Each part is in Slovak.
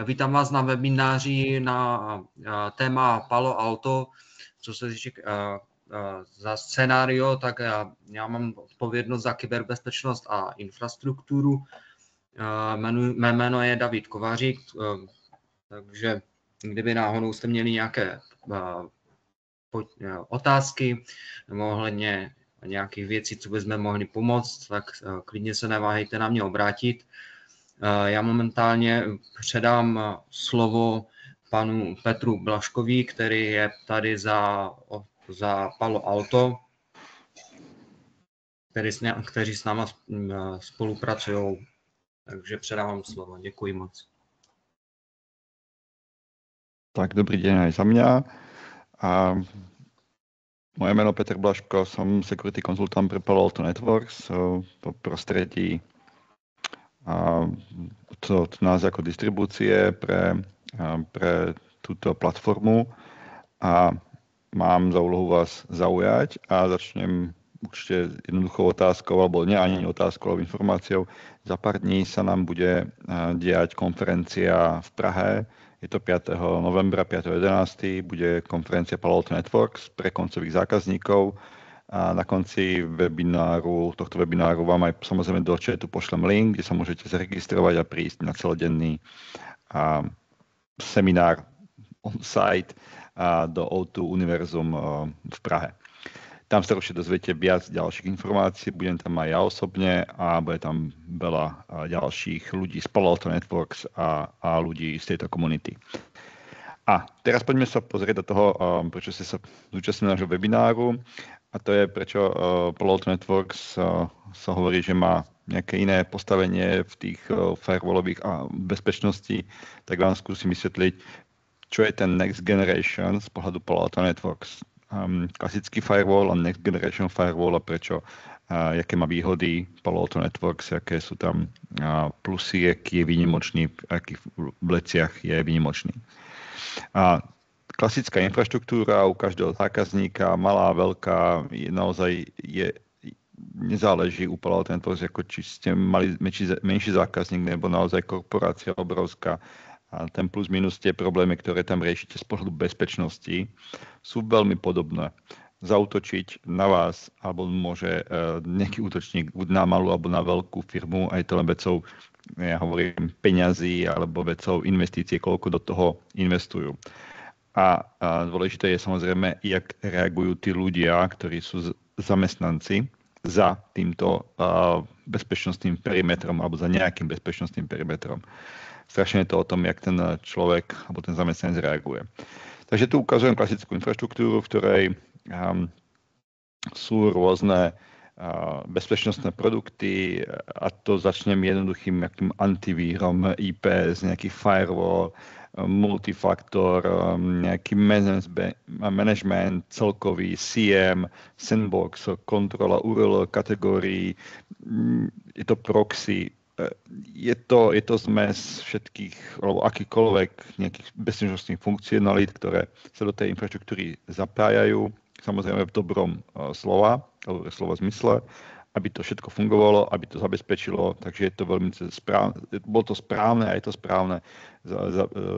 vítám vás na webináři na téma Palo Alto. Co se týče za scénario, tak já mám odpovědnost za kyberbezpečnost a infrastrukturu. Mé jméno je David Kovařík, takže kdyby náhodou jste měli nějaké otázky nebo ohledně nějakých věcí, co bychom mohli pomoct, tak klidně se neváhejte na mě obrátit. Já momentálně předám slovo panu Petru Blažkovi, který je tady za Palo Alto, kteří s náma spolupracují. Takže předávám slovo. Děkuji moc. Tak, dobrý deň aj za mňa. Moje meno Peter Blažko, som security konzultant pre Palo Alto Networks po prostredí od nás ako distribúcie pre túto platformu a mám za úlohu vás zaujať a začnem určite jednoduchou otázkou, alebo nie ani otázkou, alebo informáciou. Za pár dní sa nám bude diať konferencia v Prahe. Je to 5. novembra, 5.11. bude konferencia Palo Alto Networks pre koncových zákazníkov. A na konci tohto webináru vám aj samozrejme do chatu pošlem link, kde sa môžete zaregistrovať a prísť na celodenný seminár on-site do O2 Univerzum v Prahe. Tam sa určite dozviete viac ďalších informácií, budem tam aj ja osobne a bude tam veľa ďalších ľudí z Palo Alto Networks a ľudí z tejto komunity. A teraz poďme sa pozrieť do toho, prečo ste sa zúčastnili nášho webináru. A to je, prečo Palo Alto Networks sa hovorí, že má nejaké iné postavenie v tých firewallových a bezpečnosti, tak vám skúsim vysvetliť, čo je ten Next Generation z pohľadu Palo Alto Networks. Klasický firewall a Next Generation firewall a prečo, jaké má výhody Palo Alto Networks, aké sú tam plusy, aký je výnimočný, v akých veciach je výnimočný. Klasická infraštruktúra u každého zákazníka, malá, veľká, nezáleží u Palo Alto Networks, ako či ste mali menší zákazník nebo naozaj korporácia obrovská. A ten plus minus, tie problémy, ktoré tam riešite z pohľadu bezpečnosti, sú veľmi podobné. Zaútočiť na vás, alebo môže nejaký útočník na malú alebo na veľkú firmu, aj to len vecou, ja hovorím, peňazí alebo vecou investície, koľko do toho investujú. A dôležité je samozrejme, jak reagujú tí ľudia, ktorí sú zamestnanci za týmto bezpečnostným perimetrom alebo za nejakým bezpečnostným perimetrom. Strašne je to o tom, jak ten človek alebo ten zamestnanec reaguje. Takže tu ukazujem klasickú infraštruktúru, v ktorej sú rôzne bezpečnostné produkty a to začnem jednoduchým nejakým antivírom, IPS, nejaký firewall, multifaktor, nejaký management, celkový CM, sandbox, kontrola URL kategórií, je to proxy. Je to zmes všetkých, alebo akýkoľvek nejakých bezpečnostných funkcionalít, ktoré sa do tej infraštruktúry zapájajú, samozrejme v dobrom slova zmysle, aby to všetko fungovalo, aby to zabezpečilo, takže je to veľmi správne, bolo to správne a je to správne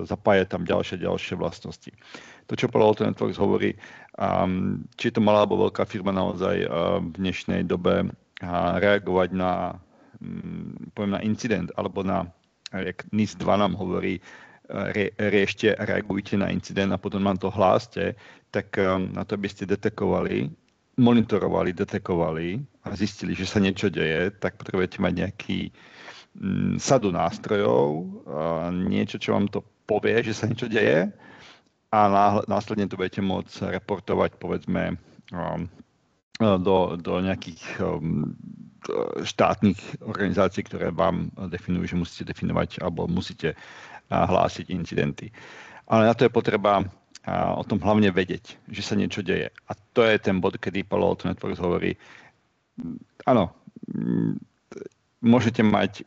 zapájať tam ďalšie vlastnosti. To, čo Palo Alto Networks hovorí, či je to malá alebo veľká firma naozaj v dnešnej dobe reagovať na incident, alebo jak NIS 2 nám hovorí, reagujte na incident a potom nám to hláste, tak na to, aby ste monitorovali, detekovali a zistili, že sa niečo deje, tak potrebujete mať nejaký sadu nástrojov, niečo, čo vám to povie, že sa niečo deje a následne to budete môcť reportovať, povedzme, do nejakých štátnych organizácií, ktoré vám definujú, že musíte definovať alebo musíte hlásiť incidenty. Ale na to je potreba o tom hlavne vedieť, že sa niečo deje. A to je ten bod, kedy Palo Alto Networks hovorí, áno, môžete mať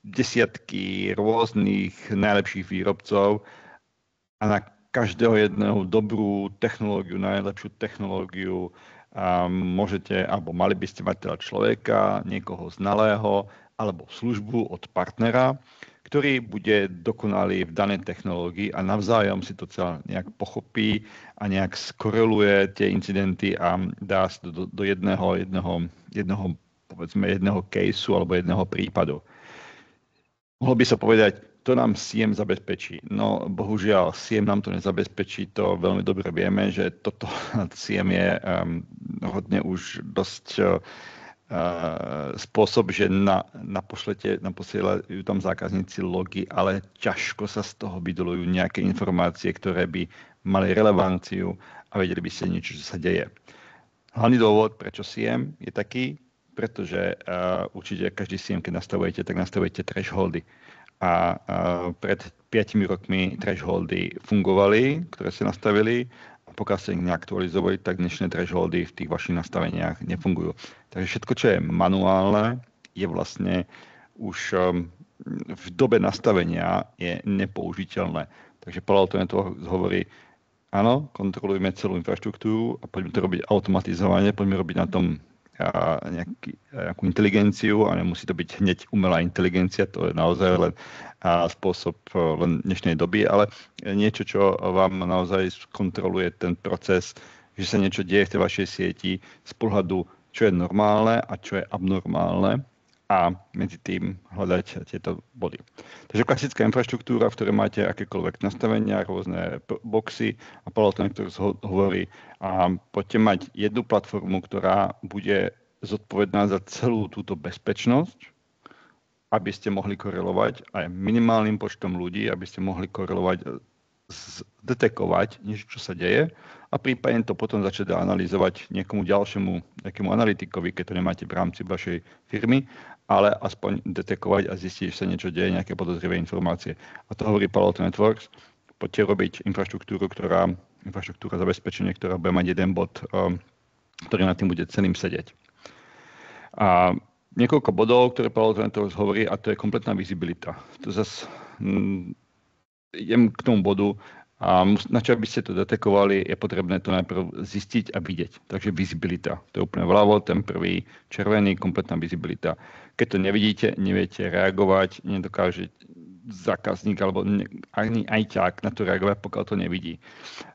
desiatky rôznych najlepších výrobcov a na každého jedného dobrú technológiu, najlepšiu technológiu môžete, alebo mali by ste mať teda človeka, niekoho znalého, alebo službu od partnera, ktorý bude dokonalý v danej technológii a navzájom si to celé nejak pochopí a nejak skoreluje tie incidenty a dá si to do jedného caseu alebo jedného prípadu. Mohlo by sa povedať, to nám SIEM zabezpečí. No bohužiaľ, SIEM nám to nezabezpečí, to veľmi dobre vieme, že toto SIEM je hodne už dosť spôsob, že naposielajú tam zákazníci logy, ale ťažko sa z toho vydolujú nejaké informácie, ktoré by mali relevanciu a vedeli by ste niečo, čo sa deje. Hlavný dôvod, prečo SIEM je taký, pretože určite každý SIEM, keď nastavujete, tak nastavujete thresholdy. A pred 5 rokmi thresholdy fungovali, ktoré ste nastavili, a pokiaľ ste ich neaktualizovali, tak dnešné thresholdy v tých vašich nastaveniach nefungujú. Takže všetko, čo je manuálne, je vlastne už v dobe nastavenia je nepoužiteľné. Takže Palo Alto Networks hovorí, áno, kontrolujeme celú infraštruktúru a poďme to robiť automatizovane, poďme robiť na tom nejakú inteligenciu a nemusí to byť hneď umelá inteligencia, to je naozaj len spôsob len dnešnej doby, ale niečo, čo vám naozaj kontroluje ten proces, že sa niečo deje v tej vašej sieti z pohľadu, čo je normálne a čo je abnormálne a medzi tým hľadať tieto body. Takže klasická infraštruktúra, v ktorej máte akékoľvek nastavenia, rôzne boxy a Palo Alto Networks hovorí, a poďte mať jednu platformu, ktorá bude zodpovedná za celú túto bezpečnosť, aby ste mohli korelovať aj minimálnym počtom ľudí, aby ste mohli korelovať, detekovať niečo, čo sa deje a prípadne to potom začať analyzovať niekomu ďalšiemu, nejakému analytikovi, keď to nemáte v rámci vašej firmy, ale aspoň detekovať a zistiť, že sa niečo deje, nejaké podozrivé informácie. A to hovorí Palo Alto Networks. Poďte robiť infraštruktúra zabezpečenie, ktorá bude mať jeden bod, ktorý nad tým bude celým sedieť. A niekoľko bodov, ktoré Palo Alto Networks hovorí, a to je kompletná vizibilita. To zase idem k tomu bodu, a na čo by ste to detekovali, je potrebné to najprv zistiť a vidieť. Takže vizibilita. To je úplne vľavo, ten prvý červený, kompletná vizibilita. Keď to nevidíte, neviete reagovať, nedokáže zákazník alebo ani ajťák na to reagovať, pokiaľ to nevidí.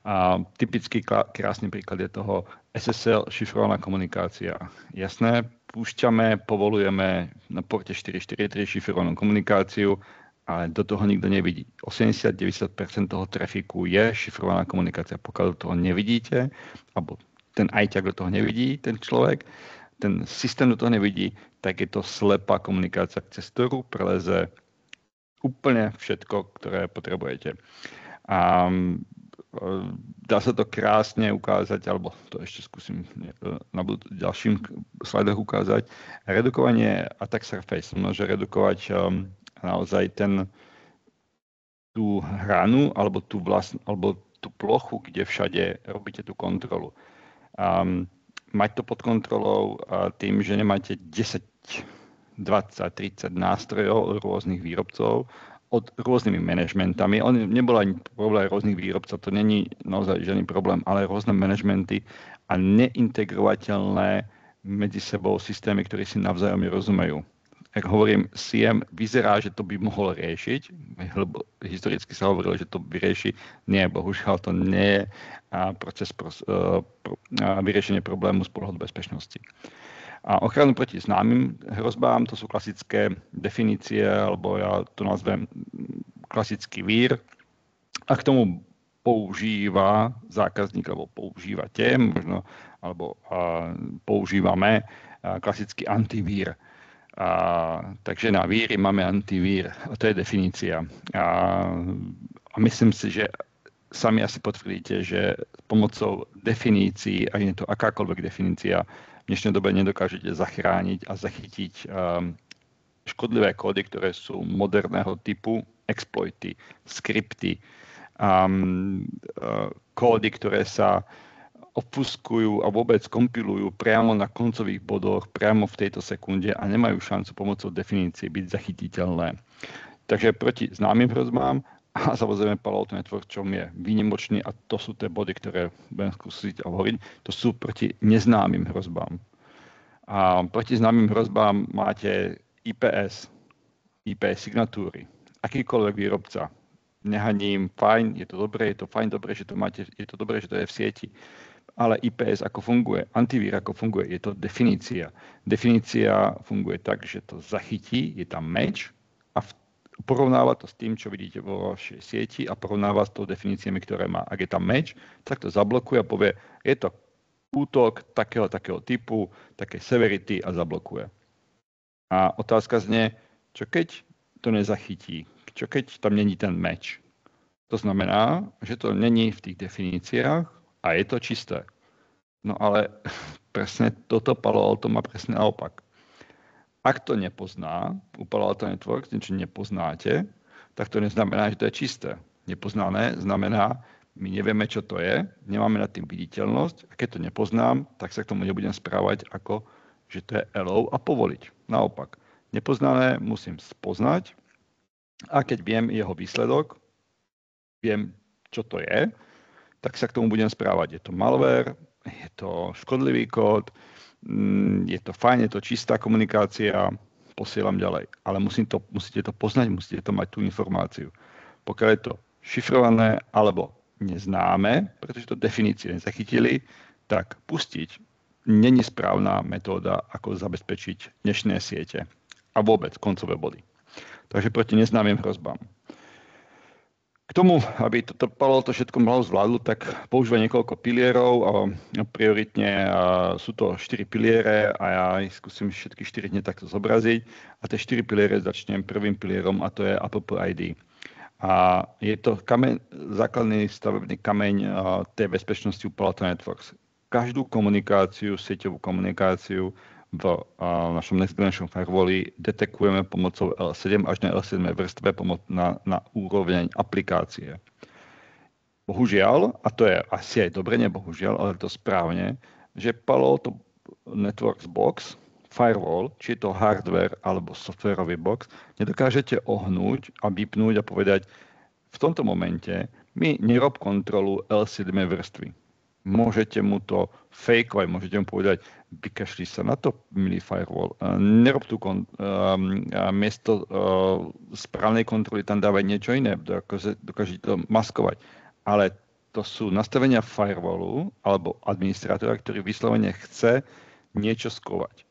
A typický krásny príklad je toho SSL, šifrovaná komunikácia. Jasné, púšťame, povolujeme na porte 443 šifrovanú komunikáciu, ale do toho nikto nevidí. 80-90% toho trafiku je šifrovaná komunikácia. Pokiaľ do toho nevidíte, alebo ten ajťák do toho nevidí, ten človek, ten systém do toho nevidí, tak je to slepá komunikácia, cez ktorú preleze úplne všetko, ktoré potrebujete. A dá sa to krásne ukázať, alebo to ešte skúsim na ďalším slajdoch ukázať. Redukovanie attack surface môže redukovať naozaj tú hranu alebo tú plochu, kde všade robíte tú kontrolu. Mať to pod kontrolou tým, že nemáte 10, 20, 30 nástrojov rôznych výrobcov od rôznymi manažmentami. On nebol ani problém rôznych výrobcov, to není naozaj žiadny problém, ale rôzne manažmenty a neintegrovateľné medzi sebou systémy, ktoré si navzájom rozumejú. Ak hovorím, SIEM vyzerá, že to by mohol riešiť. Historicky sa hovorilo, že to vyrieši. Nie, bohužiaľ to nie je proces vyriešenie problému z pohľadu bezpečnosti. A ochranu proti známym hrozbám, to sú klasické definície, alebo ja to nazvem klasický vír. A k tomu používa zákazník, alebo používate, možno, alebo používame klasický antivír. Takže na víry máme antivír, a to je definícia. A myslím si, že sami asi potvrdíte, že pomocou definícií, a je to akákoľvek definícia, v dnešnej dobe nedokážete zachrániť a zachytiť škodlivé kódy, ktoré sú moderného typu, exploity, skripty, kódy, ktoré sa obfuskujú a vôbec kompilujú priamo na koncových bodoch, priamo v tejto sekunde a nemajú šancu pomocou definície byť zachytiteľné. Takže proti známym hrozbám a samozrejme Palo Alto Networks, čo je výnimočný, a to sú tie body, ktoré budem skúsiť hovoriť, to sú proti neznámym hrozbám. A proti známym hrozbám máte IPS signatúry. akýkoľvek výrobca. Nehaním, fajn, je to dobré, je to fajn, dobré, že to máte, je to dobré, že to je v sieti. Ale IPS ako funguje, antivír ako funguje, je to definícia. Definícia funguje tak, že to zachytí, je tam match a porovnáva to s tým, čo vidíte vo vašej sieti a porovnáva s tou definíciami, ktoré má. Ak je tam match, tak to zablokuje a povie, je to útok takého typu, takej severity a zablokuje. A otázka znie, čo keď to nezachytí? Čo keď tam není ten match? To znamená, že to není v tých definíciách a je to čisté. No ale presne toto Palo Alto má presne naopak. Ak to nepozná, u Palo Alto Networks niečo nepoznáte, tak to neznamená, že to je čisté. Nepoznané znamená, my nevieme, čo to je, nemáme nad tým viditeľnosť a keď to nepoznám, tak sa k tomu nebudem správať ako, že to je allow a povoliť. Naopak, nepoznané musím spoznať a keď viem jeho výsledok, viem, čo to je, tak sa k tomu budem správať. Je to malware, je to škodlivý kód, je to fajn, je to čistá komunikácia, posielam ďalej. Ale musíte to poznať, musíte to mať tú informáciu. Pokiaľ je to šifrované alebo neznáme, pretože to definície nezachytili, tak pustiť není správna metóda, ako zabezpečiť dnešné siete a vôbec koncové body. Takže proti neznámym hrozbám. K tomu, aby toto Palo Alto všetko malo zvládlo, tak používa niekoľko pilierov a prioritne sú to 4 piliere a ja skúsim všetky 4 hneď takto zobraziť. A tie 4 piliere začnem prvým pilierom a to je APP-ID. A je to základný stavebný kameň tej bezpečnosti u Palo Alto Networks. Každú komunikáciu, sieťovú komunikáciu v našom Next Generation Firewalli detekujeme pomocou L7 až na L7 vrstve na úroveň aplikácie. Bohužiaľ, a to je asi aj dobre, nebohužiaľ, ale to správne, že Palo Alto Networks box, firewall, či je to hardware alebo softwarový box, nedokážete ohnúť a vypnúť a povedať, v tomto momente mi nerob kontrolu L7 vrstvy. Môžete mu to fakeovať, môžete mu povedať, vykašli sa na to, milý firewall. Nerob tu miesto správnej kontroly, tam dávaj niečo iné, dokážete to maskovať. Ale to sú nastavenia firewallu alebo administrátora, ktorý vyslovene chce niečo skovať.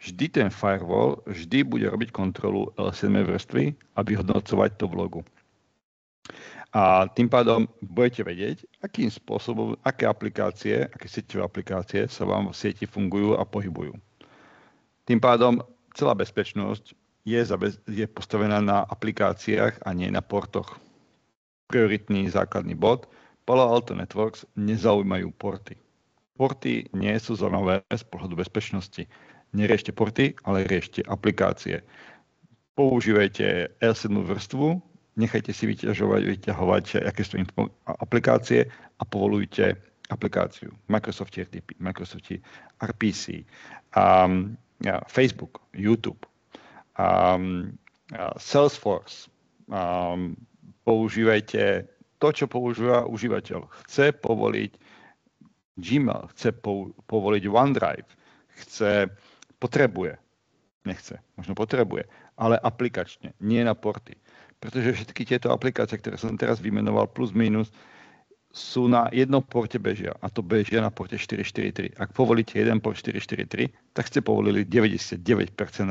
Vždy ten firewall bude robiť kontrolu L7 vrstvy a vyhodnocovať to v logu. A tým pádom budete vedieť, akým spôsobom, aké sieťové aplikácie sa vám v sieti fungujú a pohybujú. Tým pádom celá bezpečnosť je postavená na aplikáciách a nie na portoch. Prioritný základný bod. Palo Alto Networks nezaujímajú porty. Porty nie sú zaujímavé z pohľadu bezpečnosti. Neriešte porty, ale riešte aplikácie. Používajte L7 vrstvu, nechajte si vyťahovať, aké sú aplikácie a povolujte aplikáciu. Microsoft RDP, Microsoft RPC, Facebook, YouTube, Salesforce. Používajte to, čo používa užívateľ. Chce povoliť Gmail, chce povoliť OneDrive, možno potrebuje, ale aplikačne, nie na porty. Pretože všetky tieto aplikácie, ktoré som teraz vymenoval, plus minus, sú na jednom porte bežia. A to bežia na porte 443. Ak povolíte jeden port 443, tak ste povolili 99%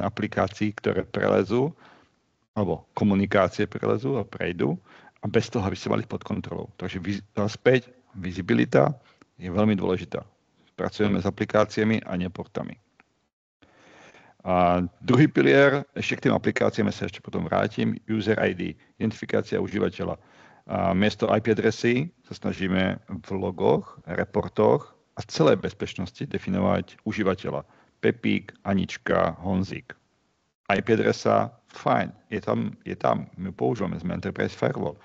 aplikácií, ktoré prelezú, alebo komunikácie prelezú a prejdú, a bez toho, aby ste mali pod kontrolou. Takže späť, vizibilita je veľmi dôležitá. Pracujeme s aplikáciami a nie portami. A druhý pilier, ešte k tým aplikáciám sa ešte potom vrátim, User ID, identifikácia užívateľa. A miesto IP adresy sa snažíme v logoch, reportoch a celej bezpečnosti definovať užívateľa. Pepík, Anička, Honzik. IP adresa, fajn, je tam, my používame, sme Enterprise Firewall,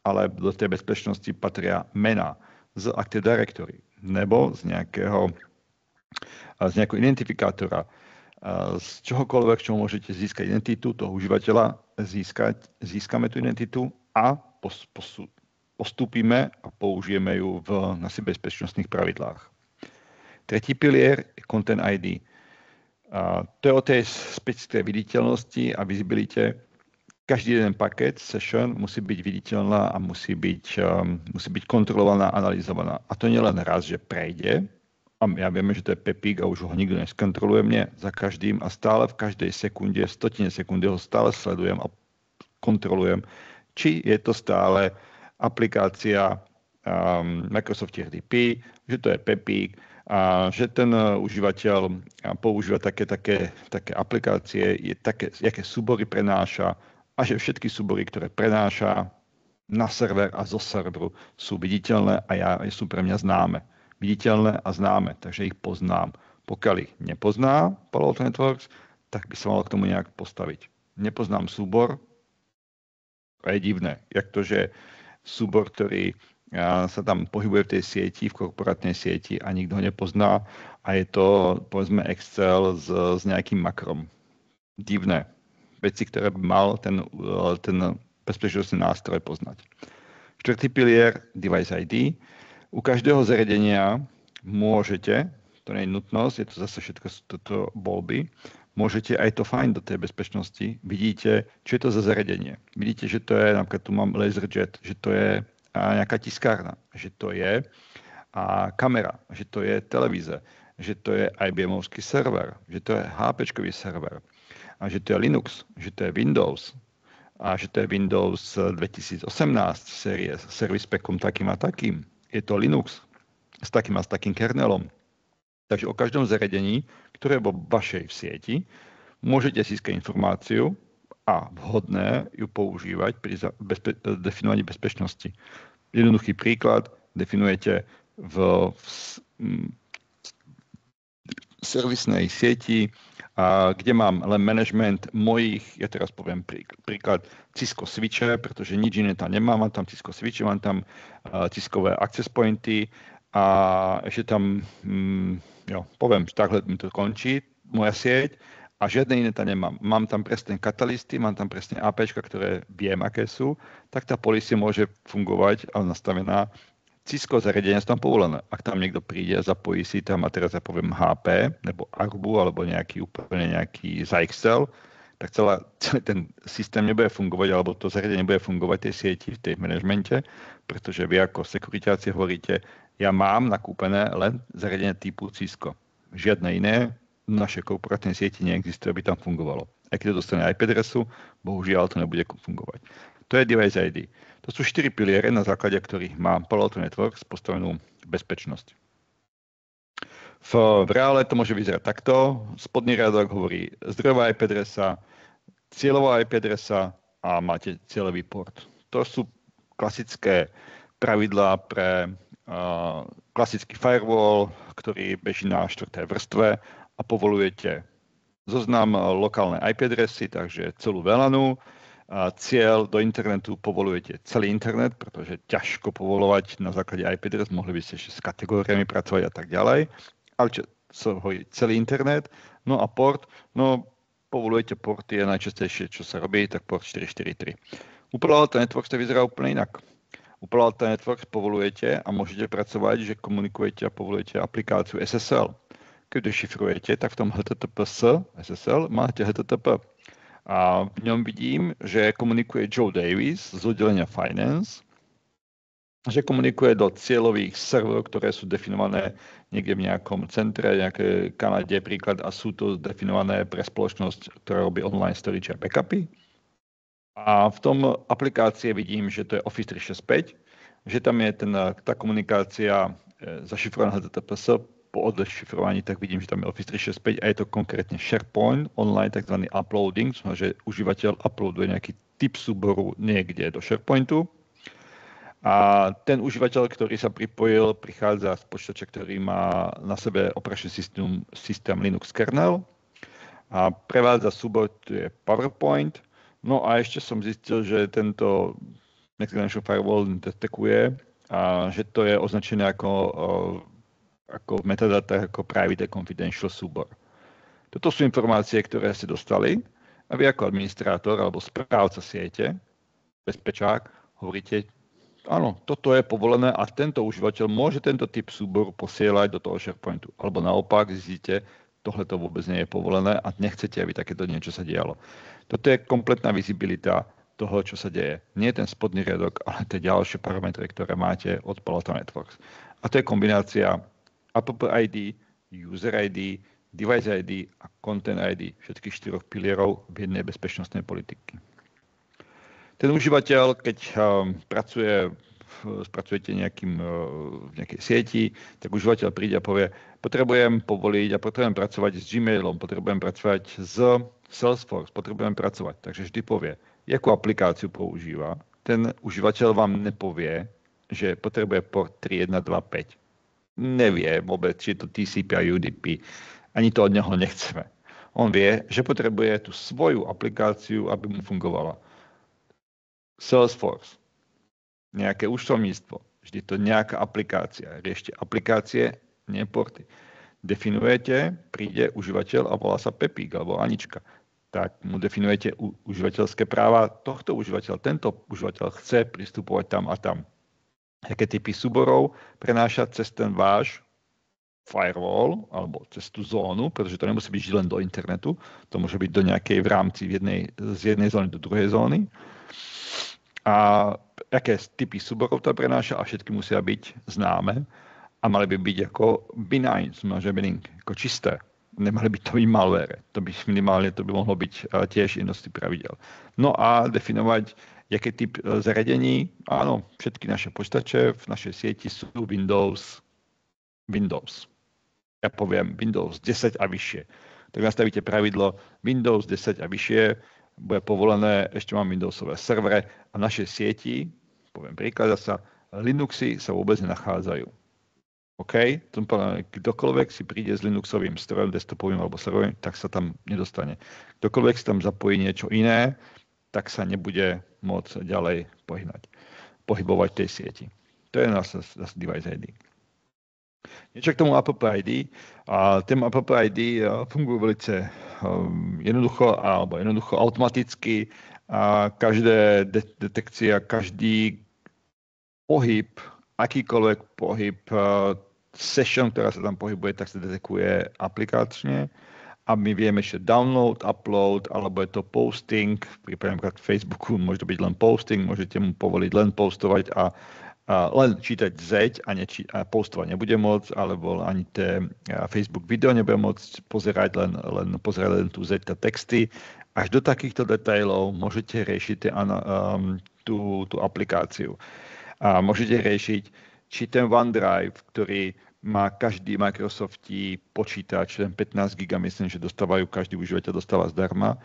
ale do tej bezpečnosti patria mená z Active Directory nebo z nejakého identifikátora, z čohokoľvek, čo môžete získať identitu toho užívateľa, získame tú identitu a postúpime a použijeme ju v našich bezpečnostných pravidlách. Tretí pilier je Content ID. To je o tej specifickej viditeľnosti a vizibilite. každý jeden paket, session musí byť viditeľná a musí byť kontrolovaná, analyzovaná. A to nie len raz, že prejde, a ja vieme, že to je Pepík a už ho nikto neskontroluje mne za každým a stále v každej sekunde, stotine sekundy ho stále sledujem a kontrolujem, či je to stále aplikácia Microsoft RDP, že to je Pepík, a že ten užívateľ používa také aplikácie, jaké súbory prenáša a že všetky súbory, ktoré prenáša na server a zo serveru sú viditeľné a sú pre mňa známe. Viditeľné a známe, takže ich poznám. Pokiaľ ich nepozná Palo Alto Networks, tak by sa malo k tomu nejak postaviť. Nepoznám súbor, a je divné, jak to, že súbor, ktorý sa tam pohybuje v tej sieti, v korporátnej sieti a nikto ho nepozná a je to, povedzme, Excel s nejakým makrom. Divné. Veci, ktoré by mal ten bezpečnostný nástroj poznať. Štvrtý pilier, Device ID. U každého zariadenia môžete, to nie je nutnosť, je to zase všetko toto voľby, môžete aj to find do tej bezpečnosti. Vidíte, čo je to za zariadenie. Vidíte, že to je, napríklad tu mám LaserJet, že to je nejaká tiskárna, že to je kamera, že to je televíze, že to je IBM-ovský server, že to je HP-čkový server, a že to je Linux, že to je Windows, a že to je Windows 2018 série s service packom takým a takým. Je to Linux s takým a s takým kernelom. Takže o každom zariadení, ktoré je vo vašej sieti, môžete získať informáciu a vhodné ju používať pri definovaní bezpečnosti. Jednoduchý príklad, definujete v servisnej sieti, kde mám len management mojich, ja teraz poviem príklad, Cisco switche, pretože nič iné tam nemám, mám tam Cisco switche, mám tam Ciscové access pointy a ešte tam, poviem, že takhle mi to končí, moja sieť a žiadne iné tam nemám. Mám tam presne katalisty, mám tam presne APčka, ktoré viem, aké sú, tak tá policia môže fungovať a nastavená. Cisco zariadenia sú tam povolené. Ak tam niekto príde a zapojí si tam, a teraz ja poviem HP, nebo Arubu, alebo úplne nejaký ZyXcel, tak celý ten systém nebude fungovať, alebo to zariadenie nebude fungovať v tej sieti, v tej manažmente, pretože vy ako sekuritáci hovoríte, ja mám nakúpené len zariadenie typu Cisco. Žiadne iné v našej korporátnej sieti neexistuje, aby tam fungovalo. Aj keď to dostane IP adresu, bohužiaľ to nebude fungovať. To je Device ID. To sú 4 piliere, na základe ktorých má Palo Alto Networks postavenú bezpečnosť. V reále to môže vyzerať takto. Spodný riadok hovorí zdrojová IP adresa, cieľová IP adresa a máte cieľový port. To sú klasické pravidlá pre klasický firewall, ktorý beží na 4. vrstve a povolujete zoznam lokálnej IP adresy, takže celú VLANu. Cieľ do internetu povolujete celý internet, pretože ťažko povolovať na základe IP adres, mohli by ste ešte s kategóriami pracovať a tak ďalej. Ale celý internet, no a port, povolujete porty a najčastejšie, čo sa robí, tak port 443. U Palo Alto Networks to vyzerá úplne inak. U Palo Alto Networks povolujete a môžete pracovať, že komunikujete a povolujete aplikáciu SSL. Keď dešifrujete, tak v tom HTTPS SSL máte HTTP. A v ňom vidím, že komunikuje Joe Davis z oddelenia Finance, že komunikuje do cieľových serverov, ktoré sú definované niekde v nejakom centre, nejaké Kanade príklad a sú to definované pre spoločnosť, ktorá robí online storage a backupy. A v tom aplikácie vidím, že to je Office 365, že tam je tá komunikácia zašifrovaná HTTPS. Po odšifrovaní, tak vidím, že tam je Office 365 a je to konkrétne SharePoint, online tzv. Uploading, že užívateľ uploaduje nejaký typ súboru niekde do SharePointu. A ten užívateľ, ktorý sa pripojil, prichádza z počítača, ktorý má na sebe operačný systém Linux kernel a prevádza súbor, to je PowerPoint. No a ešte som zistil, že tento Next Generation Firewall detekuje a že to je označené ako v metadatách ako private confidential súbor. Toto sú informácie, ktoré ste dostali a vy ako administrátor alebo správca siete, bezpečák, hovoríte, áno, toto je povolené a tento užívateľ môže tento typ súboru posielať do toho SharePointu. Alebo naopak zistíte, tohle to vôbec nie je povolené a nechcete, aby takéto niečo sa dialo. Toto je kompletná vizibilita toho, čo sa deje. Nie ten spodný riadok, ale tie ďalšie parametre, ktoré máte od Palo Alto Networks. A to je kombinácia app ID, user ID, device ID a content ID, všetkých 4 pilierov v jednej bezpečnostnej politiky. Ten užívateľ, keď spracujete v nejakej sieti, tak užívateľ príde a povie, potrebujem povoliť a potrebujem pracovať s Gmailom, potrebujem pracovať s Salesforce, potrebujem pracovať. Takže vždy povie, jakú aplikáciu používa. Ten užívateľ vám nepovie, že potrebuje port 3125. Nevie vôbec, či je to TCP a UDP. Ani to od neho nechceme. On vie, že potrebuje tú svoju aplikáciu, aby mu fungovala. Salesforce, nejaké účtovníctvo, vždy to nejaká aplikácia. Riešte aplikácie, nie porty. Definujete, príde užívateľ a volá sa Pepík alebo Anička. Tak mu definujete užívateľské práva tohto užívateľa. Tento užívateľ chce pristupovať tam a tam. Aké typy súborov prenášať cez ten váš firewall alebo cez tú zónu, pretože to nemusí byť len do internetu, to môže byť do nejakej v rámci z jednej zóny do druhej zóny. A aké typy súborov to prenáša a všetky musia byť známe a mali by byť ako benign, ako čisté. Nemali by to byť malware. To by minimálne to by mohlo byť tiež jedno z tých pravidel. No a definovať, aký typ zariadení. Áno, všetky naše počítače v našej sieti sú Windows. Ja poviem Windows 10 a vyššie. Tak nastavíte pravidlo Windows 10 a vyššie, bude povolené, ešte mám Windowsové servere a v našej sieti, poviem príklad zasa, Linuxy sa vôbec nenachádzajú. OK? Kdokoľvek si príde s Linuxovým strojom, desktopovým alebo serverovým, tak sa tam nedostane. Kdokoľvek si tam zapojí niečo iné, tak sa nebude môcť ďalej pohybovať v tej sieti. To je nás device ID. Niečo k tomu app ID. Ten app ID fungujú veľmi jednoducho automaticky. Každá detekcia, každý pohyb, akýkoľvek pohyb session, ktorá sa tam pohybuje, tak sa detekuje aplikačne. A my vieme ešte download, upload, alebo je to posting. V prípade napríklad Facebooku môže to byť len posting, môžete mu povoliť len postovať a len čítať zeď a postovať nebude môcť, alebo ani Facebook video nebude môcť pozerať, len tú zeď a texty. Až do takýchto detailov môžete riešiť tú aplikáciu. A môžete riešiť, či ten OneDrive, ktorý má každý Microsoftí počítač, ten 15 GB, myslím, že každý užívateľ dostáva zdarma,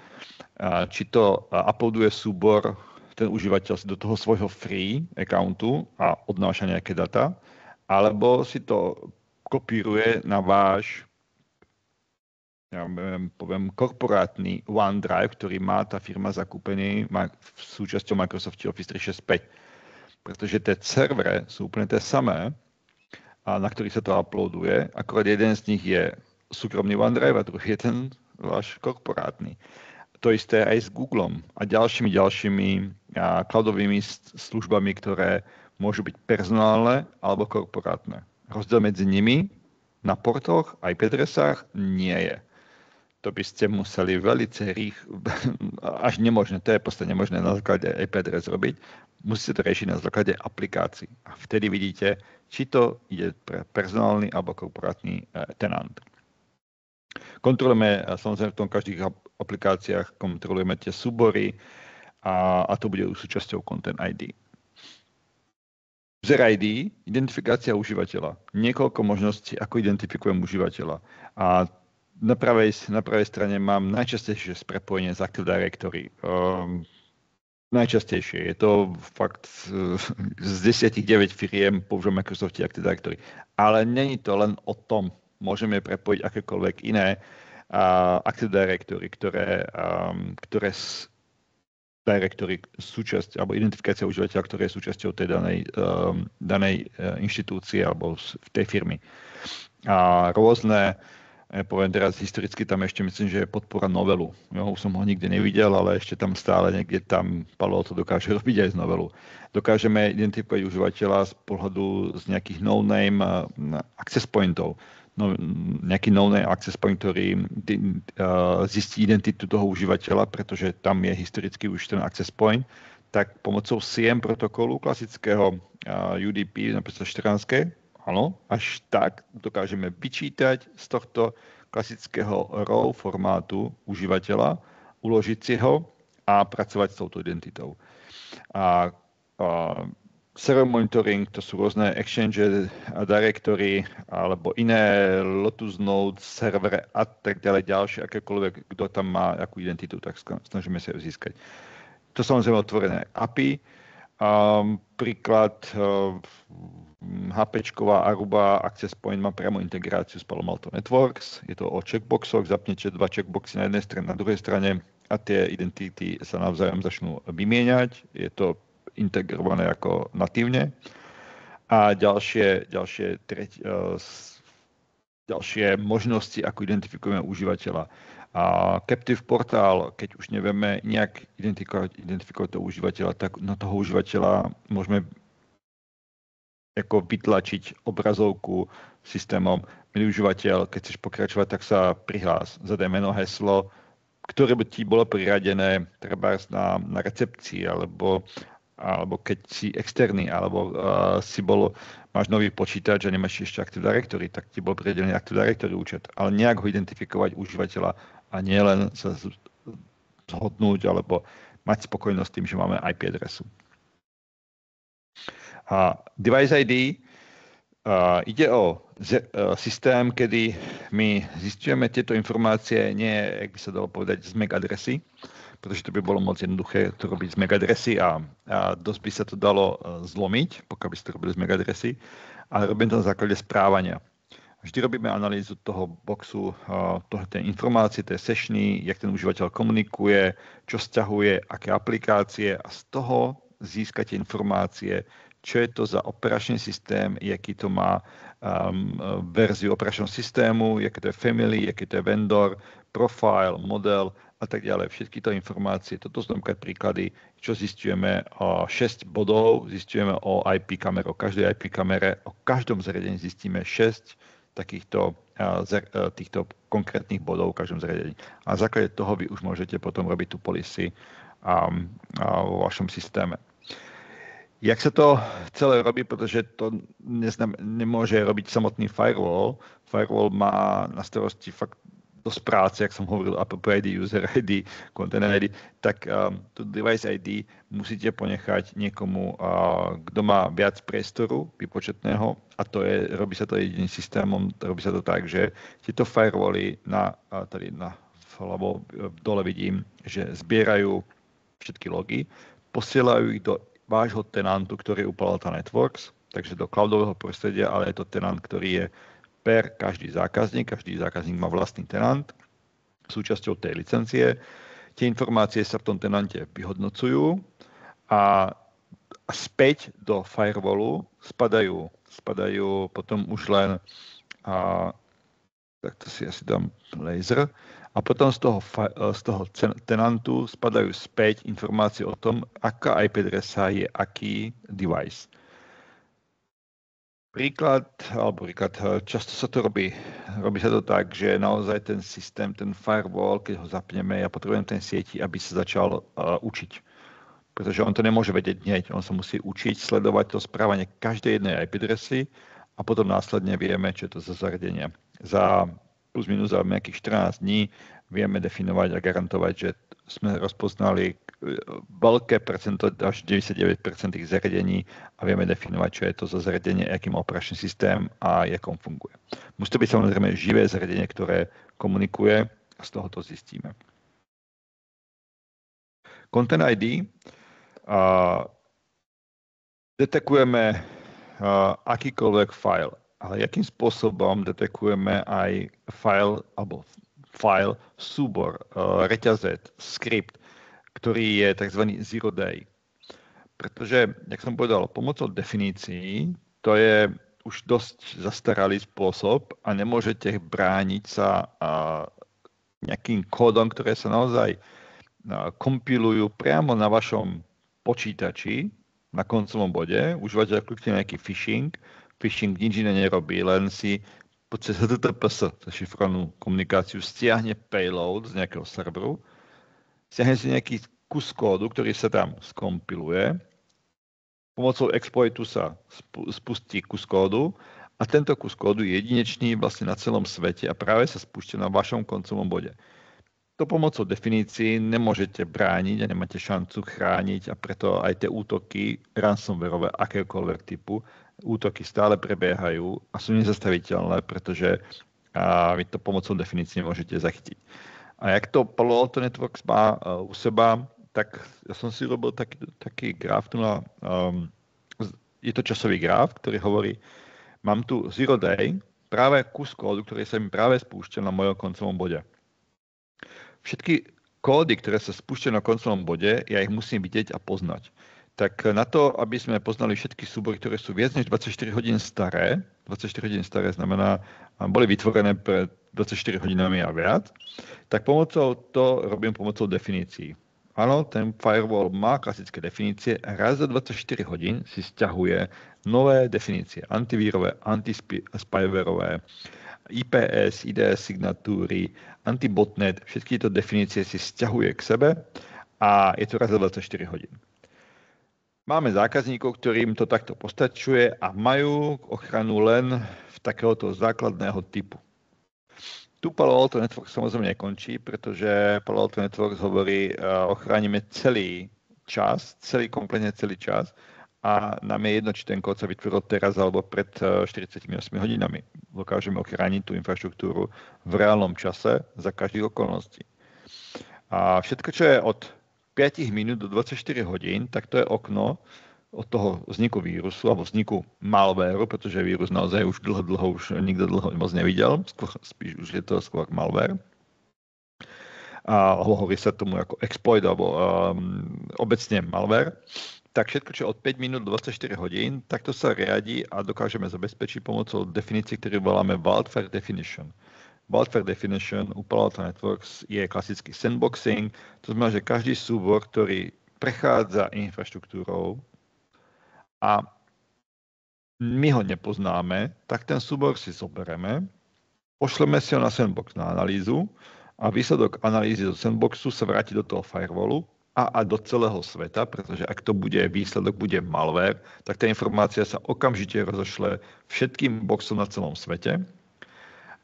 či to uploaduje súbor ten užívateľ si do toho svojho free accountu a odnáša nejaké data, alebo si to kopíruje na váš, korporátny OneDrive, ktorý má tá firma zakúpený súčasťou Microsoft Office 365. Pretože tie servere sú úplne tie samé, na ktorých sa to uploaduje, akorát jeden z nich je súkromný OneDrive a druhý je ten váš korporátny. To isté aj s Googlom a ďalšími cloudovými službami, ktoré môžu byť personálne alebo korporátne. Rozdiel medzi nimi na portoch a IP adresách nie je. To by ste museli až nemožné, to je proste nemožné na základe IP adres robiť. Musíte to riešiť na základe aplikácií. A vtedy vidíte, či to ide pre personálny alebo korporátny tenant. Kontrolujeme samozrejme v tom každých aplikáciách, kontrolujeme tie súbory a to bude súčasťou Content ID. User ID, identifikácia užívateľa. Niekoľko možností, ako identifikujem užívateľa. A na pravej strane mám najčastejšie prepojenie z Active Directory. Najčastejšie. Je to fakt z 10-9 firiem používam Microsoft Active Directory. Ale není to len o tom. Môžeme prepojiť akékoľvek iné Active Directory, ktoré directory súčasť, alebo identifikácia užívateľa, ktoré je súčasťou tej danej inštitúcie alebo v tej firmy. A rôzne, poviem teraz historicky, tam ešte myslím, že je podpora novelu. Už som ho nikdy nevidel, ale ešte tam stále niekde tam Palo Alto dokáže robiť aj z novelu. Dokážeme identifikovať užívateľa z pohľadu z nejakých no-name access pointov. nejaký no-name access point, ktorý zistí identitu toho užívateľa, pretože tam je historicky už ten access point, tak pomocou CM protokolu klasického UDP, napríklad 14, áno, až tak dokážeme vyčítať z tohto klasického raw formátu užívateľa, uložiť si ho a pracovať s touto identitou. Server monitoring, to sú rôzne exchange directory alebo iné Lotus Nodes, servere a tak ďalej, ďalšie, akékoľvek, kto tam má akú identitu, tak snažíme sa ju získať. To samozrejme otvorené API. Príklad HPčková Aruba Access Point má priamo integráciu s Palo Alto Networks. Je to o checkboxoch, zapnete 2 checkboxy na jednej strane, na druhej strane a tie identity sa navzájom začnú vymieňať. Je to integrované ako natívne. A ďalšie možnosti, ako identifikujeme užívateľa. Captive portál, keď už nevieme nejak identifikovať toho užívateľa, tak na toho užívateľa môžeme ako vytlačiť obrazovku systémom. Milý užívateľ, keď chceš pokračovať, tak sa prihlás, zadaj meno, heslo, ktoré by ti bolo priradené treba na recepcii, alebo keď si externý, alebo máš nový počítač a nemáš ešte Active Directory, tak ti bol priradený Active Directory účet. Ale nejak ho identifikovať užívateľa a nie len sa zhodnúť alebo mať spokojnosť s tým, že máme IP adresu. Device ID ide o systém, kedy my zistujeme tieto informácie nie, jak by sa dalo povedať, z MAC adresy, pretože to by bolo moc jednoduché to robiť z MAC adresy a dosť by sa to dalo zlomiť, pokiaľ by ste to robili z MAC adresy, ale robíme to na základe správania. Vždy robíme analýzu toho boxu, tej informácie, tej sessiony, jak ten užívateľ komunikuje, čo sťahuje, aké aplikácie a z toho získate informácie, čo je to za operačný systém, jaký to má verziu operačného systému, jaký to je family, jaký to je vendor, profile, model a tak ďalej. Všetky to informácie, toto sú napríklad príklady, čo zistujeme 6 bodov, zistujeme o IP kamere, o každej IP kamere, o každom zariadení zistíme 6 týchto konkrétnych bodov v každom zariadení. A na základe toho vy už môžete potom robiť tú policy vo vašom systéme. Jak sa to celé robí, pretože to nemôže robiť samotný firewall. Firewall má na starosti fakt dosť práce, jak som hovoril, app ID, user ID, content ID, tak tu device ID musíte ponechať niekomu, kto má viac priestoru vypočetného a robí sa to jediným systémom, robí sa to tak, že tieto firewally dole vidím, že zbierajú všetky logy, posielajú ich do vášho tenantu, ktorý je u Palo Alto Networks, takže do cloudového prostredia, ale je to tenant, ktorý je per každý zákazník má vlastný tenant, súčasťou tej licencie. Tie informácie sa v tom tenante vyhodnocujú a späť do firewallu spadajú potom už len, takto si asi dám laser, a potom z toho tenantu spadajú späť informácie o tom, aká IP adresa je aký device. Príklad, často sa to robí sa to tak, že naozaj ten systém, ten firewall, keď ho zapneme, ja potrebujem ten sieti, aby sa začal učiť. Pretože on to nemôže vedieť hneď, on sa musí učiť, sledovať to správanie každej jednej IP adresy a potom následne vieme, čo je to za zariadenie. Plus minus za nejakých 14 dní vieme definovať a garantovať, že sme rozpoznali veľké percento, až 99% tých zariadení a vieme definovať, čo je to za zariadenie, aký má operačný systém a jakom funguje. Musí to byť samozrejme živé zariadenie, ktoré komunikuje a z toho to zistíme. Content ID. Detekujeme akýkoľvek file. Ale jakým spôsobom detekujeme aj file, súbor, reťazec, skript, ktorý je tzv. Zero day. Pretože, jak som povedal, pomocou definícií, to je už dosť zastaralý spôsob a nemôžete brániť sa nejakým kódom, ktoré sa naozaj kompilujú priamo na vašom počítači, na koncovom bode. Užívateľ klikne nejaký phishing nič iné nerobí, len si cez HTTPS zašifrovanú komunikáciu stiahne payload z nejakého serveru, stiahne si nejaký kus kódu, ktorý sa tam skompiluje, pomocou exploitu sa spustí kus kódu a tento kus kódu je jedinečný vlastne na celom svete a práve sa spúšťa na vašom koncovom bode. To pomocou definícií nemôžete brániť a nemáte šancu chrániť a preto aj tie útoky ransomwareové akéhokoľvek typu útoky stále prebiehajú a sú nezastaviteľné, pretože vy to pomocou definícií nemôžete zachytiť. A jak to Palo Alto Networks má u seba, tak ja som si robil taký graf tu na, je to časový graf, ktorý hovorí, mám tu zero day, práve kus kódu, ktorý sa mi práve spúšťa na mojom koncovom bode. Všetky kódy, ktoré sa spúšťajú na koncovom bode, ja ich musím vidieť a poznať. Tak na to, aby sme poznali všetky súbory, ktoré sú viac než 24 hodín staré, 24 hodín staré znamená, boli vytvorené pred 24 hodinami a viac, tak robím pomocou definícií. Áno, ten firewall má klasické definície a raz za 24 hodín si sťahuje nové definície, antivírové, antispywareové, IPS, IDS signatúry, antibotnet, všetky tieto definície si sťahuje k sebe a je to raz za 24 hodín. Máme zákazníkov, ktorým to takto postačuje a majú ochranu len v takéhoto základného typu. Tu Palo Alto Networks samozrejme nekončí, pretože Palo Alto Networks hovorí, ochránime kompletne celý čas a nám je jedno, či ten kód sa vytvoril teraz alebo pred 48 hodinami. Dokážeme ochrániť tú infraštruktúru v reálnom čase za každých okolností. A všetko, čo je od 5 minút do 24 hodín, tak to je okno od toho vzniku vírusu alebo vzniku malvéru, pretože vírus naozaj už dlho nikto dlho moc nevidel, spíš už je to skôr malware. A hovorí sa tomu ako exploit alebo obecne malware. Tak všetko, čo od 5 minút do 24 hodín, tak to sa riadi a dokážeme zabezpečiť pomocou definícií, ktoré voláme Wildfire Definition. Wildfire Definition u Palo Alto Networks je klasický sandboxing, to znamená, že každý súbor, ktorý prechádza infraštruktúrou a my ho nepoznáme, tak ten súbor si zobereme, pošleme si ho na sandbox na analýzu a výsledok analýzy do sandboxu sa vráti do toho firewallu a do celého sveta, pretože ak to výsledok bude malware, tak tá informácia sa okamžite rozošle všetkým boxom na celom svete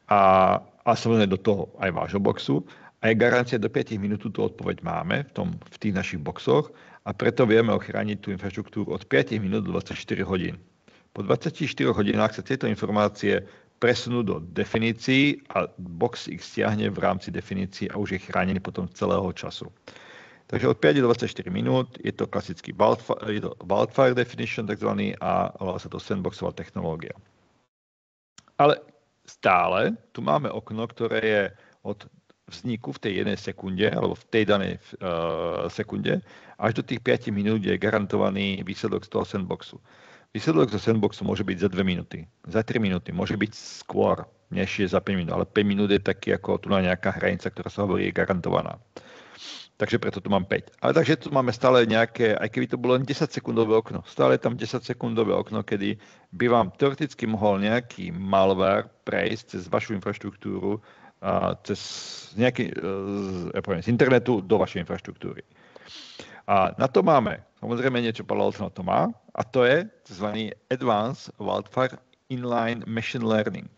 a samozrejme do toho aj vášho boxu. A je garancia do 5 minút túto odpoveď máme v tých našich boxoch a preto vieme ochrániť tú infraštruktúru od 5 minút do 24 hodín. Po 24 hodinách sa tieto informácie presunú do definícií a box ich stiahne v rámci definícií a už je chránený potom celého času. Takže od 5 do 24 minút je to klasický wildfire definition takzvaný a volá sa to sandboxová technológia. Ale stále tu máme okno, ktoré je od vzniku v tej jednej sekunde, alebo v tej danej sekunde, až do tých 5 minút je garantovaný výsledok z toho sandboxu. Výsledok zo sandboxu môže byť za 2 minúty, za 3 minúty, môže byť skôr, než je za 5 minút, ale 5 minút je taký ako tu na nejaká hranica, ktorá sa hovorí je garantovaná. Takže preto tu mám 5. Ale takže tu máme stále nejaké, aj keby to bolo len 10-sekundové okno, stále tam 10-sekundové okno, kedy by vám teoreticky mohol nejaký malware prejsť cez vašu infraštruktúru, cez nejaký, z internetu do vašej infraštruktúry. A na to máme, samozrejme niečo Palo Alto na to má, a to je tzv. Advanced Wildfire Inline Machine Learning.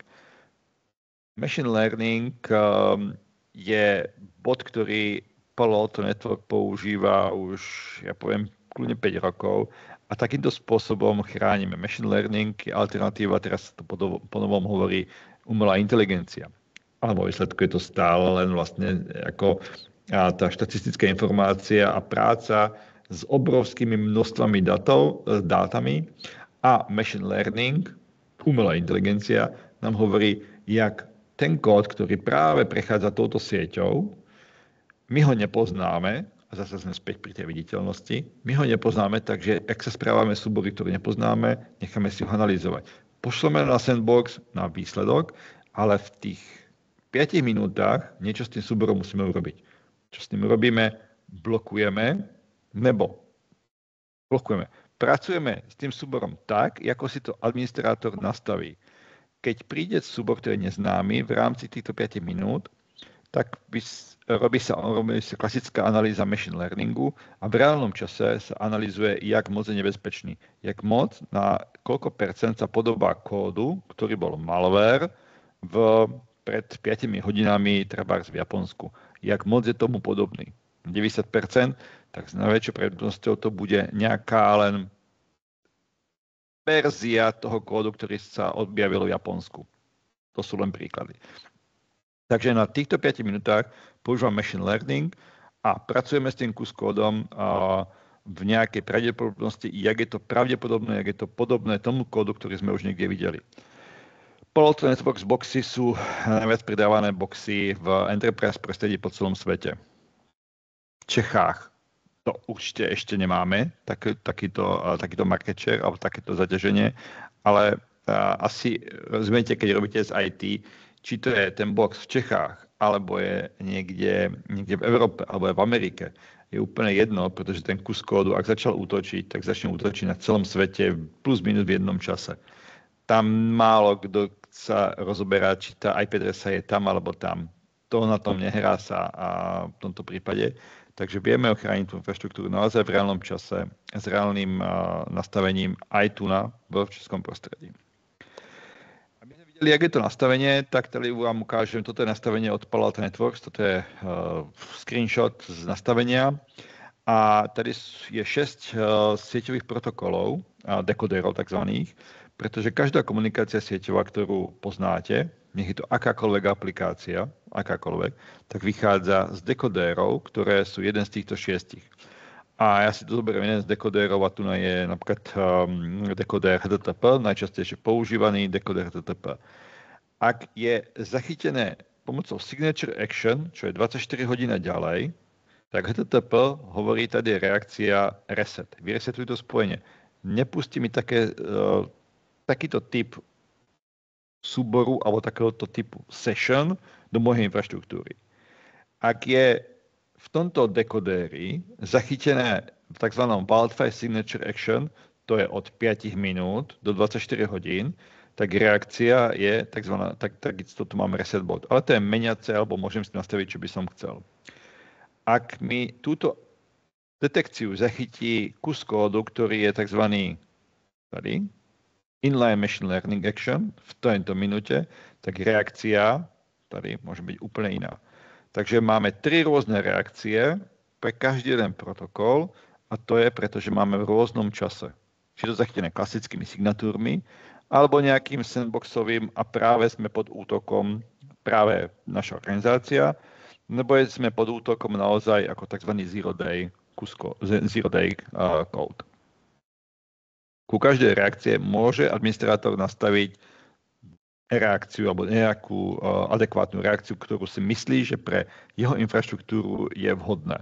Machine Learning je bod, ktorý Palo Alto Network používa už, ja poviem, kľudne 5 rokov a takýmto spôsobom chránime. Machine Learning je alternatíva, teraz to po novom hovorí umelá inteligencia. Ale vo výsledku je to stále len vlastne ako tá štatistická informácia a práca s obrovskými množstvami dátami a machine learning, umelá inteligencia, nám hovorí, jak ten kód, ktorý práve prechádza touto sieťou, my ho nepoznáme, a zase sme späť pri tej viditeľnosti, my ho nepoznáme, takže ak sa správame súbory, ktoré nepoznáme, necháme si ho analyzovať. Pošleme na sandbox na výsledok, ale v tých 5 minútach niečo s tým súborom musíme urobiť. Čo s tým robíme? Blokujeme. Pracujeme s tým súborom tak, ako si to administrátor nastaví. keď príde súbor, ktorý je neznámy v rámci týchto 5 minút, tak robí sa klasická analýza machine learningu a v reálnom čase sa analyzuje, jak moc je nebezpečný. Jak moc, na koľko percent sa podobá kódu, ktorý bol malware pred 5 hodinami trebárs v Japonsku. Jak moc je tomu podobný. 90%, tak s najväčšou pravdepodobnosťou to bude nejaká len verzia toho kódu, ktorý sa objavil v Japonsku. To sú len príklady. Takže na týchto 5 minútach používam machine learning a pracujeme s tým kus kódom v nejakej pravdepodobnosti, jak je to pravdepodobné, jak je to podobné tomu kódu, ktorý sme už niekde videli. Palo Alto Networks boxy sú najviac pridávané boxy v enterprise prostredí po celom svete. V Čechách to určite ešte nemáme, takýto market share alebo takéto zaťaženie, ale asi rozumiete, keď robíte z IT, či to je ten box v Čechách, alebo je niekde v Európe, alebo je v Amerike, je úplne jedno, pretože ten kus kódu, ak začal útočiť, tak začne útočiť na celom svete plus minus v jednom čase. Tam málo kto sa rozoberá, či tá IP adresa je tam alebo tam. To na tom nehrá sa v tomto prípade. Takže vieme ochrániť tú infraštruktúru naozaj v reálnom čase s reálnym nastavením aj tu v českom prostredí. Aby sme videli, jak je to nastavenie, tak tady vám ukážem, toto je nastavenie od Palo Alto Networks, toto je screenshot z nastavenia. A tady je 6 sieťových protokolov, dekoderov takzvaných, pretože každá komunikácia sieťová, ktorú poznáte, nech je to akákoľvek aplikácia, tak vychádza z dekodérov, ktoré sú jeden z týchto 6. A ja si to zoberiem jeden z dekodérov a tu je napríklad dekodér HTTP, najčastejšie používaný dekodér HTTP. Ak je zachytené pomocou signature action, čo je 24 hodín ďalej, tak HTTP hovorí, tady je reakcia reset. Vyresetuj to spojenie. Nepustí mi takýto typ súboru alebo takéhoto typu session do mojej infraštruktúry. Ak je v tomto dekodéri zachytené v tzv. Wildfire Signature Action, to je od 5 minút do 24 hodín, tak reakcia je tzv. Takisto tu mám reset bod. Ale to je meniace, alebo môžem si nastaviť, čo by som chcel. Ak mi túto detekciu zachytí kus kódu, ktorý je tzv. Tady, inline machine learning action v tejto minúte, tak reakcia tady môže byť úplne iná. Takže máme 3 rôzne reakcie pre každý jeden protokol a to je preto, že máme v rôznom čase. Či to zachytené klasickými signatúrmi alebo nejakým sandboxovým a práve sme pod útokom práve naša organizácia, nebo sme pod útokom naozaj ako tzv. Zero day code. Ku každej reakcie môže administrátor nastaviť reakciu alebo nejakú adekvátnu reakciu, ktorú si myslí, že pre jeho infraštruktúru je vhodné.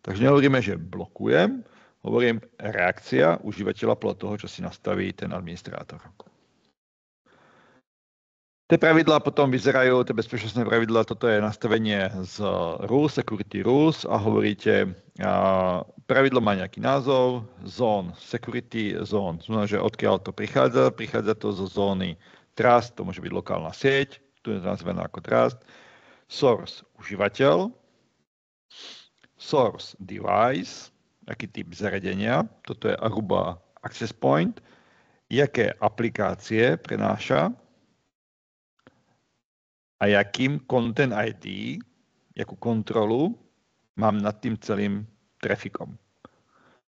Takže nehovoríme, že blokujem, hovorím reakcia užívateľa podľa toho, čo si nastaví ten administrátor. Tie pravidlá potom vyzerajú, tie bezpečnostné pravidlá, toto je nastavenie z rules, security rules a hovoríte, pravidlo má nejaký názov, zone, security zone. Znamená, že odkiaľ to prichádza to zo zóny trust, to môže byť lokálna sieť, tu je nazvaná ako trust, source užívateľ, source device, aký typ zariadenia, toto je Aruba access point, jaké aplikácie prenáša, a jakým content ID, jakú kontrolu mám nad tým celým trafikom.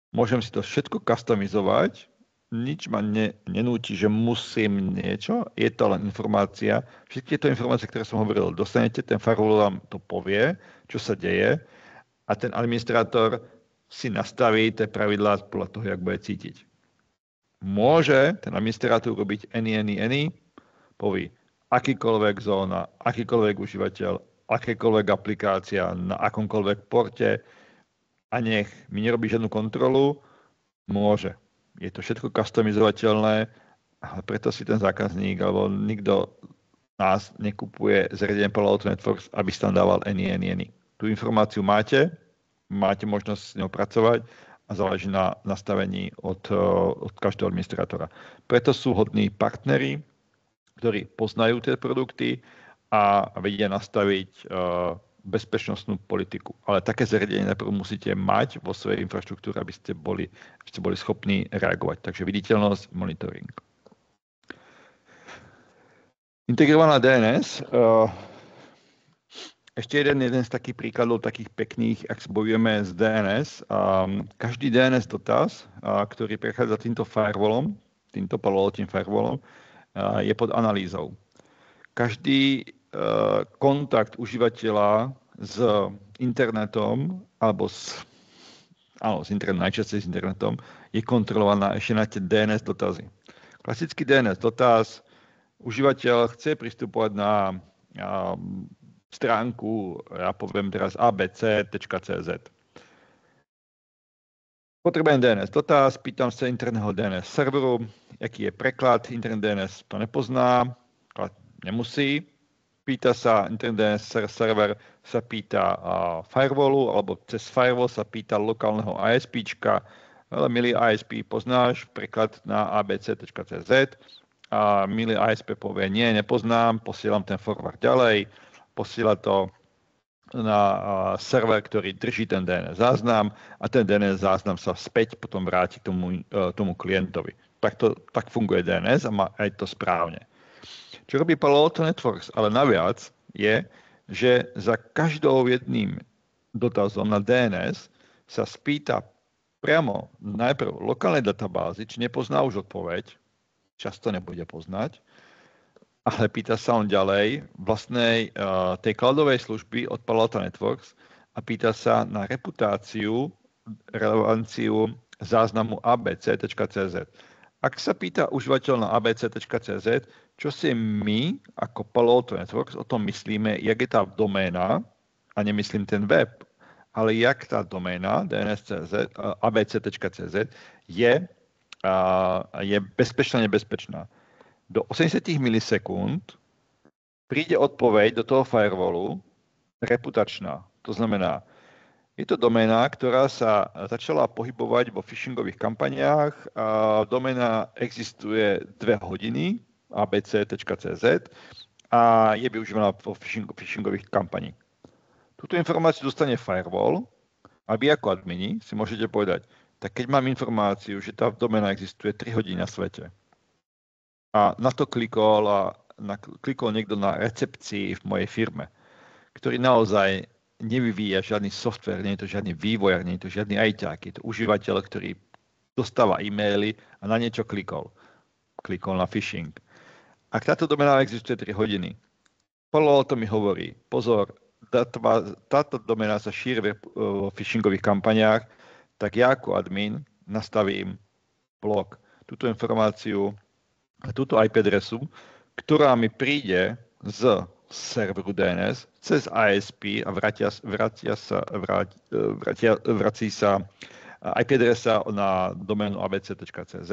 Môžem si to všetko customizovať, nič ma nenúti, že musím niečo, je to len informácia. Všetky tieto informácie, ktoré som hovoril, dostanete, ten firewall vám to povie, čo sa deje a ten administrátor si nastaví tie pravidlá podľa toho, jak bude cítiť. Môže ten administrátor robiť any, povie, akýkoľvek zóna, akýkoľvek užívateľ, akékoľvek aplikácia na akomkoľvek porte a nech mi nerobí žiadnu kontrolu, môže. Je to všetko customizovateľné, ale preto si ten zákazník alebo nikto nás nekupuje zariadenie Palo Alto Networks, aby si tam dával any. Tú informáciu máte možnosť s ňou pracovať a záleží na nastavení od každého administrátora. Preto sú hodní partneri, ktorí poznajú tie produkty a vedia nastaviť bezpečnostnú politiku. Ale také zariadenie najprv musíte mať vo svojej infraštruktúre, aby ste boli schopní reagovať. Takže viditeľnosť, monitoring. Integrovaná DNS. Ešte jeden z takých príkladov, takých pekných, ak bojujeme s DNS. Každý DNS dotaz, ktorý prechádza týmto firewallom, týmto Palo Alto firewallom, je pod analýzou. Každý kontakt užívateľa s internetom, alebo s internetom, najčastejšie s internetom, je kontrolovaná ešte na tie DNS dotazy. Klasický DNS dotaz, užívateľ chce pristupovať na stránku, ja poviem teraz abc.cz. Potrebujem DNS dotaz, pýtam sa interného DNS serveru, aký je preklad, internet DNS to nepozná, nemusí. Pýta sa internet DNS server, sa pýta firewallu, alebo cez firewall sa pýta lokálneho ISPčka, ale milý ISP, poznáš preklad na abc.cz? A milý ISP povie, nie, nepoznám, posielam ten forward ďalej, posiela to na server, ktorý drží ten DNS záznam a ten DNS záznam sa späť potom vráti tomu klientovi. Tak funguje DNS a má aj to správne. Čo robí Palo Alto Networks, ale naviac je, že za každou jedným dotazom na DNS sa spýta priamo najprv lokálnej databázy, či nepozná už odpoveď, často nebude poznať, ale pýta sa on ďalej vlastnej tej cloudovej služby od Palo Alto Networks a pýta sa na reputáciu, relevanciu záznamu abc.cz. Ak sa pýta užívateľ na abc.cz, čo si my ako Palo Alto Networks o tom myslíme, jak je tá doména, a nemyslím ten web, ale jak tá doména dns.cz, abc.cz je bezpečná, nebezpečná. Do 80 milisekúnd príde odpoveď do toho firewallu reputačná. To znamená, je to doména, ktorá sa začala pohybovať vo phishingových kampaniách. Doména existuje 2 hodiny, abc.cz, a je využívaná vo phishingových kampaniách. Túto informáciu dostane firewall a vy ako admini si môžete povedať, tak keď mám informáciu, že tá doména existuje 3 hodiny na svete, a na to klikol niekto na recepcii v mojej firme, ktorý naozaj nevyvíja žiadny software, nie je to žiadny vývojár, nie je to žiadny ajťák, je to užívateľ, ktorý dostáva e-maily a na niečo klikol. Klikol na phishing. Ak táto doména existuje 3 hodiny, Palo Alto mi hovorí, pozor, táto doména sa šíri vo phishingových kampaniách, tak ja ako admin nastavím blok. Túto informáciu, túto IP adresu, ktorá mi príde z serveru DNS cez ISP a vrací sa IP adresa na doménu abc.cz,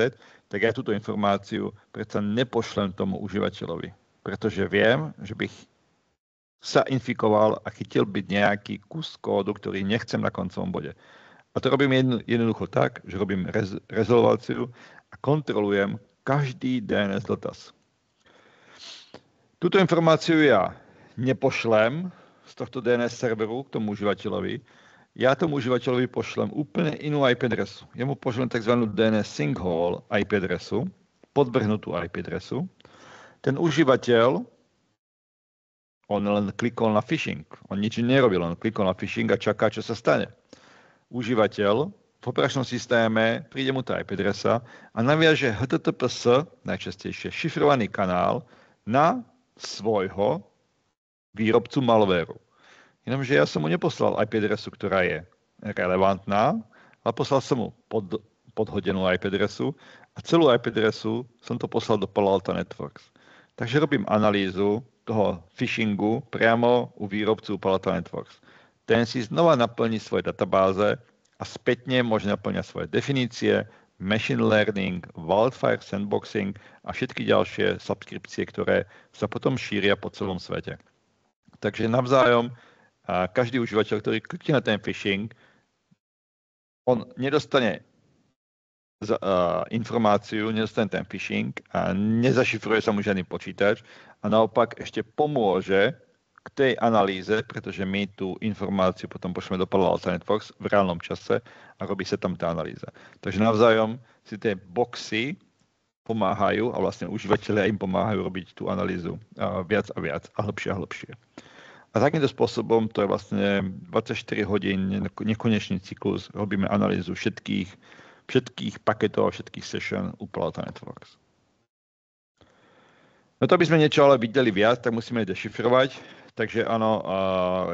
tak ja túto informáciu predsa nepošlem tomu užívateľovi, pretože viem, že bych sa infikoval a chytil by nejaký kus kódu, ktorý nechcem na koncovom bode. A to robím jednoducho tak, že robím rezolváciu a kontrolujem každý DNS dotaz. Túto informáciu ja nepošlem z tohto DNS serveru k tomu užívateľovi. Ja tomu užívateľovi pošlem úplne inú IP adresu. Ja mu pošlem tzv. DNS sinkhole IP adresu, podvrhnutú IP adresu. Ten užívateľ, on len klikol na phishing. On nič nerobil, on klikol na phishing a čaká, čo sa stane. Užívateľ v operačnom systéme príde mu tá IP adresa a naviaže HTTPS, najčastejšie šifrovaný kanál, na svojho výrobcu malvéru. Jenomže ja som mu neposlal IP adresu, ktorá je relevantná, ale poslal som mu podhodenú IP adresu a celú IP adresu som to poslal do Palo Alto Networks. Takže robím analýzu toho phishingu priamo u výrobcu Palo Alto Networks. Ten si znova naplní svoje databáze a spätne môže naplňať svoje definície, machine learning, wildfire sandboxing a všetky ďalšie subskripcie, ktoré sa potom šíria po celom svete. Takže navzájom každý užívateľ, ktorý klikne na ten phishing, on nedostane informáciu, nedostane ten phishing a nezašifruje sa mu žiadny počítač a naopak ešte pomôže k tej analýze, pretože my tú informáciu potom pošleme do Palo Alto Networks v reálnom čase a robí sa tam tá analýza. Takže navzájom si tie boxy pomáhajú a vlastne užívateľia im pomáhajú robiť tú analýzu viac a viac a hlbšie a hlbšie. A takýmto spôsobom to je vlastne 24 hodín, nekonečný cyklus, robíme analýzu všetkých paketov a všetkých session u Palo Alto Networks. No to by sme niečo ale videli viac, tak musíme dešifrovať. Takže áno,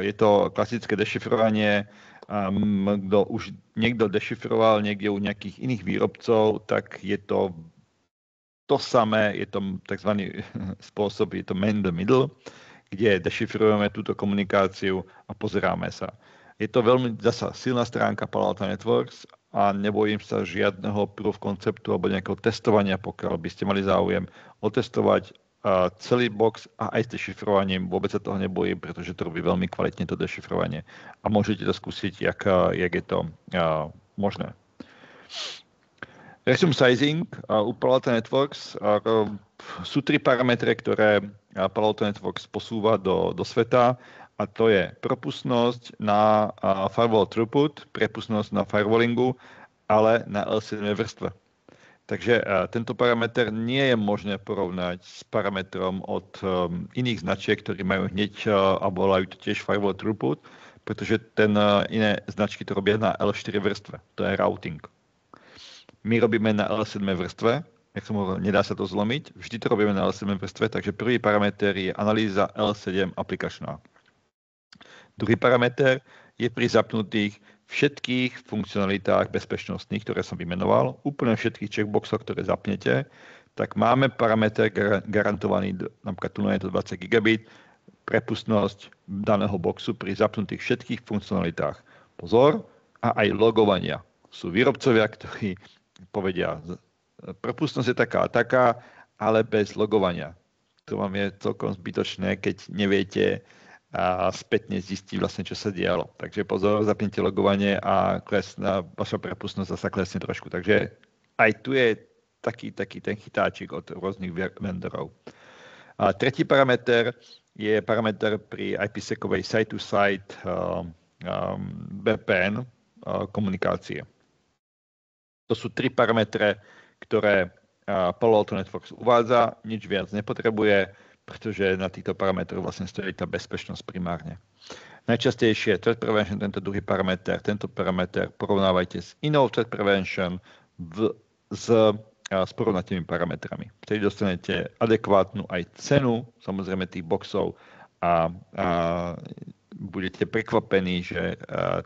je to klasické dešifrovanie. Kto už niekto dešifroval niekde u nejakých iných výrobcov, tak je to samé, je to tzv. Spôsob, je to man in the middle, kde dešifrujeme túto komunikáciu a pozeráme sa. Je to veľmi zasa silná stránka Palo Alto Networks a nebojím sa žiadneho proof konceptu alebo nejakého testovania, pokiaľ by ste mali záujem otestovať celý box a aj s dešifrovaním. Vôbec sa toho nebojím, pretože to robí veľmi kvalitne to dešifrovanie a môžete to skúsiť, jak je to možné. Resume sizing u Palo Alto Networks sú 3 parametre, ktoré Palo Alto Networks posúva do sveta a to je propustnosť na firewall throughput, prepustnosť na firewallingu, ale na L7 vrstve. Takže tento parameter nie je možné porovnať s parametrom od iných značiek, ktorí majú hneď a volajú to tiež firewall throughput, pretože iné značky to robia na L4 vrstve, to je routing. My robíme na L7 vrstve, nedá sa to zlomiť, vždy to robíme na L7 vrstve, takže prvý parameter je analýza L7 aplikačná. Druhý parameter je pri zapnutých všetkých funkcionalitách bezpečnostných, ktoré som vymenoval, úplne všetkých checkboxov, ktoré zapnete, tak máme parameter garantovaný, napríklad tu je to 20 gigabit, prepustnosť daného boxu pri zapnutých všetkých funkcionalitách. Pozor, a aj logovania. Sú výrobcovia, ktorí povedia, prepustnosť je taká a taká, ale bez logovania. To vám je celkom zbytočné, keď neviete a spätne zistiť vlastne, čo sa dialo. Takže pozor, zapnite logovanie a vaša prepustnosť zasa klesne trošku. Takže aj tu je taký ten chytáčik od rôznych vendorov. A tretí parameter je parameter pri IPsecovej site-to-site VPN komunikácie. To sú 3 parametre, ktoré Palo Alto Networks uvádza, nič viac nepotrebuje, pretože na týchto parametroch vlastne stojí tá bezpečnosť primárne. Najčastejšie threat prevention, tento druhý parameter, tento parameter porovnávajte s inou threat prevention s porovnatými parametrami. Vtedy dostanete adekvátnu aj cenu, samozrejme tých boxov a budete prekvapení, že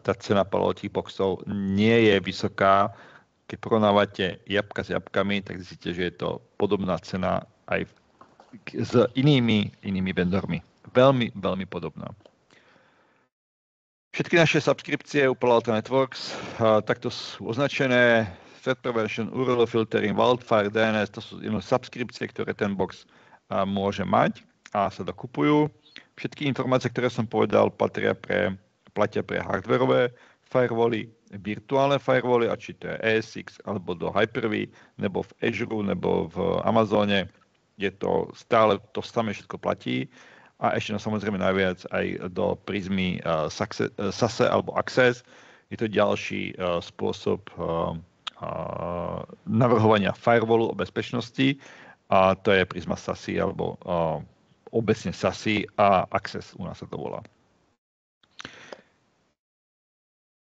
tá cena Palo Alto boxov nie je vysoká. Keď porovnávate jabka s jabkami, tak zistíte, že je to podobná cena aj s inými vendormi. Veľmi, veľmi podobná. Všetky naše subskripcie u Palo Alto Networks takto sú označené. Threat Prevention, URL Filtering, Wildfire, DNS, to sú subskripcie, ktoré ten box môže mať a sa dokupujú. Všetky informácie, ktoré som povedal, platia pre hardwareové firewally, virtuálne firewally, a či to je ESX, alebo do Hyper-V, nebo v Azure, nebo v Amazone. Je to stále, to samé všetko platí a ešte samozrejme najviac aj do Prismy SASE alebo Access. Je to ďalší spôsob navrhovania firewallu o bezpečnosti a to je Prisma SASE alebo obecne SASE a Access u nás sa to volá.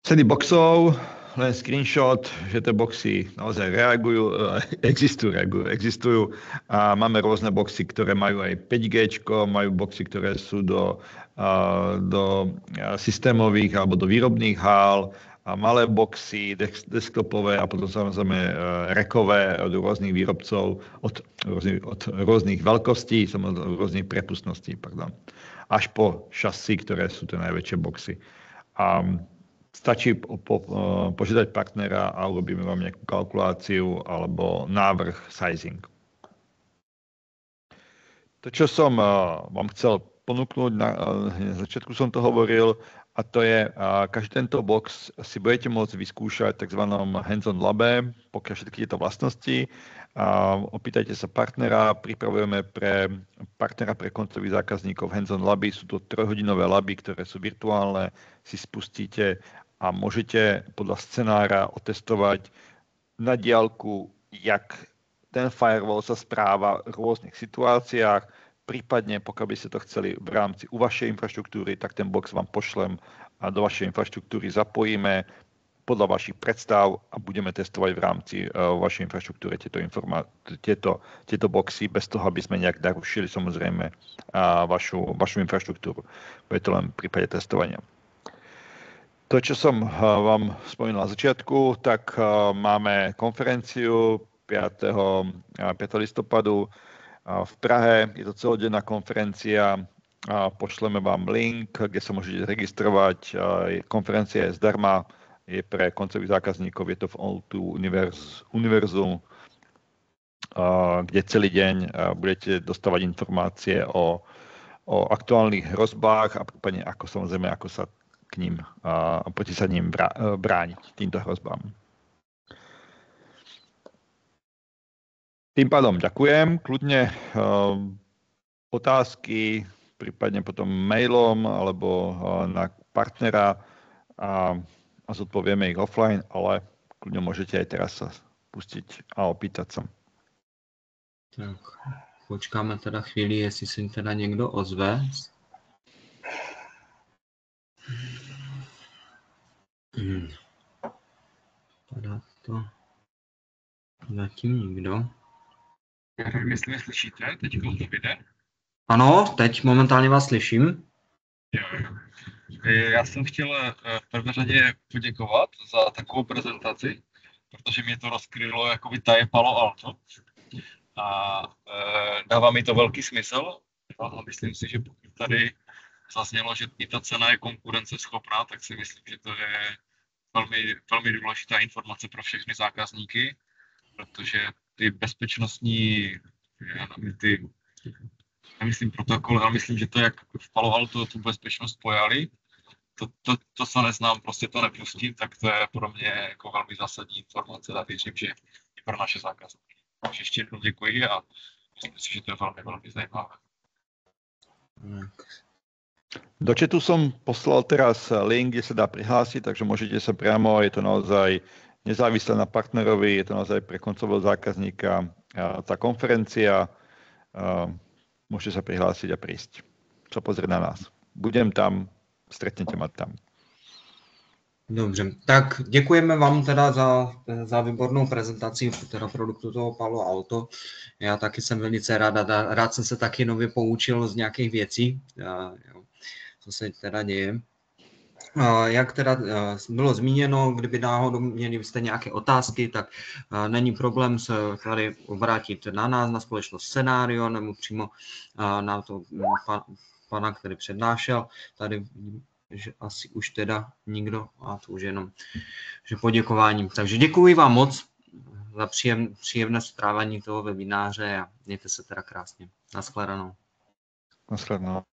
Ceny boxov, len screenshot, že tie boxy naozaj existujú a máme rôzne boxy, ktoré majú aj 5G, majú boxy, ktoré sú do systémových alebo do výrobných hál, a malé boxy, desktopové a potom samozrejme rekové od rôznych výrobcov, od rôznych veľkostí, samozrejme rôznych prepustností, až po šasy, ktoré sú tie najväčšie boxy. Stačí požiadať partnera a urobíme vám nejakú kalkuláciu alebo návrh sizing. To, čo som vám chcel ponúknuť, na začiatku som to hovoril, a to je, každý tento box si budete môcť vyskúšať v tzv. Hands-on labe, pokiaľ všetky tieto vlastnosti. Opýtajte sa partnera, pripravujeme pre partnera pre koncových zákazníkov Hands-on laby, sú to 3-hodinové laby, ktoré sú virtuálne, si spustíte a môžete podľa scenára otestovať na diaľku, jak ten firewall sa správa v rôznych situáciách. Prípadne, pokiaľ by ste to chceli v rámci u vašej infraštruktúry, tak ten box vám pošlem a do vašej infraštruktúry zapojíme podľa vašich predstav a budeme testovať v rámci vašej infraštruktúry tieto boxy bez toho, aby sme nejak narušili samozrejme vašu infraštruktúru. Bude to len v prípade testovania. To, čo som vám spomínal na začiatku, tak máme konferenciu 5. listopadu v Prahe. Je to celodenná konferencia. Pošleme vám link, kde sa môžete registrovať. Konferencia je zdarma, je pre koncových zákazníkov, je to v O2 univerzu, kde celý deň budete dostávať informácie o aktuálnych hrozbách a prípadne ako sa k ním, proti sa ním brániť týmto hrozbám. Tým pádom ďakujem, kľudne otázky, prípadne potom mailom alebo na partnera a zodpovieme ich offline, ale kľudne môžete aj teraz sa pustiť a opýtať sa. Tak, počkáme teda chvíli, jestli se teda někdo ozve. Padá to zatím nikdo. Nevím, jestli mě slyšíte, teď to jde. Ano, teď momentálně vás slyším. Jo. Já jsem chtěl v prvé řadě poděkovat za takovou prezentaci, protože mě to rozkrylo jakoby taje Palo Alto a dává mi to velký smysl a myslím si, že pokud tady zaznělo, že i ta cena je konkurenceschopná, tak si myslím, že to je velmi, velmi důležitá informace pro všechny zákazníky, protože ty bezpečnostní, nemyslím protokoly, ale myslím, že to, jak v Palo Alto tu bezpečnost pojali, to co neznám, prostě to nepustím, tak to je pro mě jako velmi zásadní informace a věřím, že i pro naše zákazníky. Takže ještě jednou děkuji a myslím si, že to je velmi, velmi zajímavé. Do chatu som poslal teraz link, kde sa dá prihlásiť, takže môžete sa priamo, je to naozaj nezávislé na partnerovi, je to naozaj pre koncového zákazníka tá konferencia. Môžete sa prihlásiť a prísť sa pozrieť na nás. Budem tam, stretnete ma tam. Dobře, tak děkujeme vám teda za výbornou prezentaci teda produktu toho Palo Alto. Já taky jsem velice rád jsem se taky nově poučil z nějakých věcí, co se teda děje. Jak teda bylo zmíněno, kdyby náhodou měli jste nějaké otázky, tak není problém se tady obrátit na nás, na společnost Scenario, nebo přímo na to pana, který přednášel. Tady že asi už teda nikdo, a to už jenom že poděkováním. Takže děkuji vám moc za příjemné strávání toho webináře a mějte se teda krásně. Nashledanou. Nashledanou.